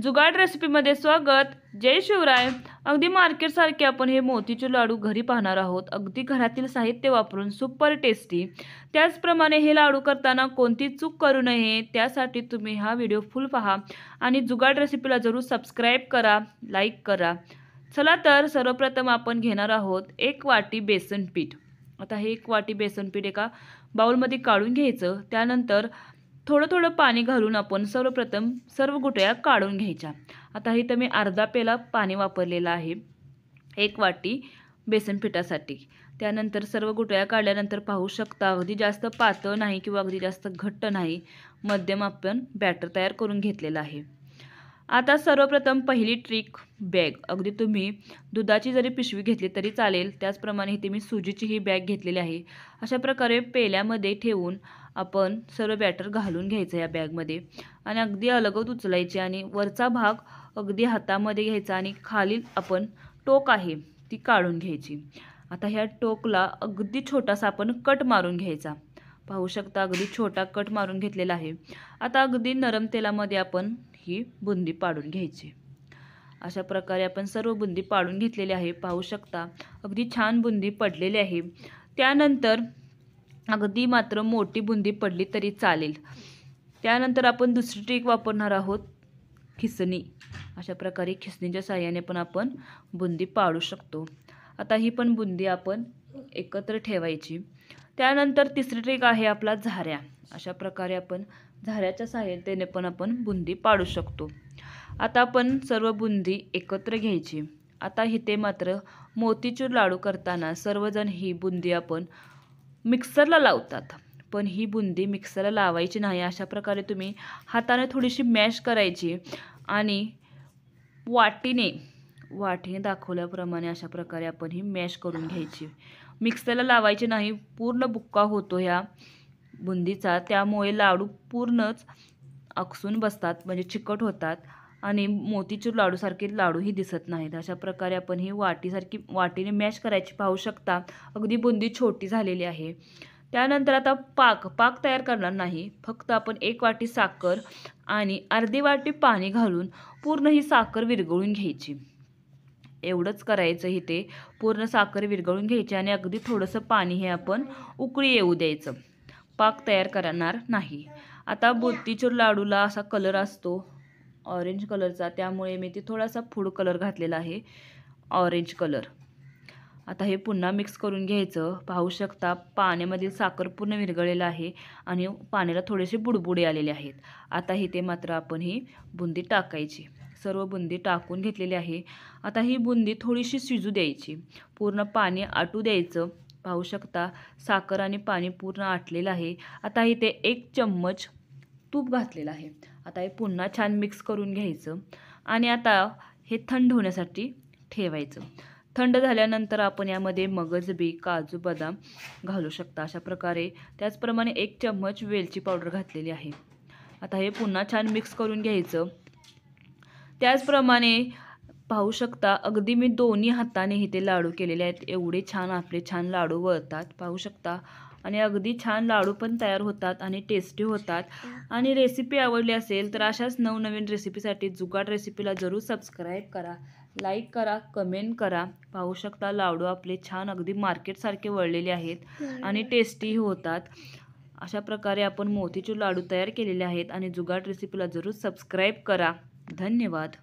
जुगाड रेसिपीमध्ये स्वागत। जय शिवराय। अगदी मार्केटसारखे आपण हे मोतीचूर लाडू घरी पाहणार आहोत। अगदी घरातील साहित्य वापरून सुपर टेस्टी। त्याचप्रमाणे हे लाडू करताना कोणती चूक करू नये त्यासाठी तुम्ही हा व्हिडिओ फुल पहा आणि जुगाड रेसिपीला जरूर सबस्क्राइब करा, लाईक करा। चला तर सर्वप्रथम आपण घेणार आहोत 1 वाटी बेसन पीठ। आता हे 1 वाटी बेसन पीठ एका बाउलमध्ये काढून घ्यायचं। त्यानंतर थोडं थोडं पाणी घालून आपण सर्वप्रथम सर्व गुठळ्या काढून घ्यायच्या। आता इथं मी अर्धा पेला पाणी वापरलेलं आहे 1 वाटी बेसन पिठासाठी। त्यानंतर सर्व गुठळ्या काढल्यानंतर पाहू शकता अगदी जास्त पातळ नाही किंवा अगदी जास्त घट्ट नाही, मध्यम आपण बॅटर तयार करून घेतलेलं आहे। आता सर्वप्रथम पहिली ट्रिक बॅग। अगदी तुम्ही दुधाची जरी पिशवी घेतली तरी चालेल। त्याचप्रमाणे इथे मी सुजीची ही बॅग घेतलेली आहे। अशा प्रकारे पेल्यामध्ये ठेवून आपण सर्व बॅटर घालून घ्यायचं या बॅगमध्ये आणि अगदी अलगद उचलायची आणि वरचा भाग अगदी हातामध्ये घ्यायचा आणि खालील आपण टोक आहे ती काढून घ्यायची। आता ह्या टोकला अगदी छोटासा आपण कट मारून घ्यायचा। पाहू शकता अगदी छोटा कट मारून घेतलेला आहे। आता अगदी नरम तेलामध्ये आपण ही बुंदी पाडून घ्यायची। अशा प्रकारे आपण सर्व बुंदी पाडून घेतलेली आहे। पाहू शकता अगदी छान बुंदी पडलेली आहे। त्यानंतर अगदी मात्र मोठी बुंदी पडली तरी चालेल। त्यानंतर आपण दुसरी ट्रिक वापरणार आहोत खिसणी। अशा प्रकारे खिसणीच्या साहाय्याने पण आपण बुंदी पाडू शकतो। आता ही पण बुंदी आपण एकत्र ठेवायची। त्यानंतर तिसरी ट्रिक आहे आपला झाऱ्या। अशा प्रकारे आपण झाऱ्याच्या सहाय्याने पण आपण बुंदी पाडू शकतो। आता आपण सर्व बुंदी एकत्र घ्यायची। आता इथे मात्र मोतीचूर लाडू करताना सर्वजण ही बुंदी आपण मिक्सरला लावतात, पण ही बुंदी मिक्सरला लावायची नाही। अशा प्रकारे तुम्ही हाताने थोडीशी मॅश करायची आणि वाटीने दाखवल्याप्रमाणे अशा प्रकारे आपण ही मॅश करून घ्यायची। मिक्सरला लावायची नाही, पूर्ण बुक्का होतो ह्या बुंदीचा, त्यामुळे लाडू पूर्णच आकसून बसतात, म्हणजे चिकट होतात आणि मोतीचूर लाडूसारखे लाडूही दिसत नाहीत। अशा प्रकारे आपण ही वाटीने मॅश करायची। पाहू शकता अगदी बुंदी छोटी झालेली आहे। त्यानंतर आता पाक तयार करणार नाही, फक्त आपण 1 वाटी साखर आणि अर्धी वाटी पाणी घालून पूर्ण ही साखर विरघळून घ्यायची। एवढंच करायचं इथे, पूर्ण साखर विरघळून घ्यायची आणि अगदी थोडंसं पाणी हे आपण उकळी येऊ द्यायचं, पाक तयार करणार नाही। आता मोतीचूर लाडूला असा कलर असतो ऑरेंज कलरचा, त्यामुळे मी ते थोडासा फूड कलर घातलेला आहे, ऑरेंज कलर। आता हे पुन्हा मिक्स करून घ्यायचं। पाहू शकता पाण्यामधील साखर पूर्ण विरघळलेला आहे आणि पाण्याला थोडेसे बुडबुडे आलेले आहेत। आता इथे मात्र आपण ही बुंदी टाकायची। सर्व बुंदी टाकून घेतलेली आहे। आता ही बुंदी थोडीशी शिजू द्यायची, पूर्ण पाणी आटू द्यायचं। पाहू शकता साखर आणि पाणी पूर्ण आटलेलं आहे। आता इथे 1 चम्मच तूप घातलेलं आहे। आता हे पुन्हा छान मिक्स करून घ्यायचं आणि आता हे थंड होण्यासाठी ठेवायचं। थंड झाल्यानंतर आपण यामध्ये मगज बी, काजू, बदाम घालू शकता अशा प्रकारे। त्याचप्रमाणे 1 चम्मच वेलची पावडर घातलेली आहे। आता हे पुन्हा छान मिक्स करून घ्यायचं। त्याचप्रमाणे पाहू शकता अगदी मी दोन्ही हाताने इथे लाडू केलेले आहेत। एवढे छान आपले लाडू वळतात पाहू शकता आणि अगदी छान लाडू पण तयार होतात आणि टेस्टी होतात। आणि रेसिपी आवडली असेल तर अशाच नवनवीन रेसिपीसाठी जुगाड रेसिपीला जरूर सबस्क्राइब करा, लाईक करा, कमेंट करा। पाहू शकता लाडू आपले छान अगदी मार्केटसारखे वळलेले आहेत आणि टेस्टीही होतात। अशा प्रकारे आपण मोतीचूर लाडू तयार केलेले आहेत आणि जुगाड रेसिपीला जरूर सबस्क्राइब करा। धन्यवाद।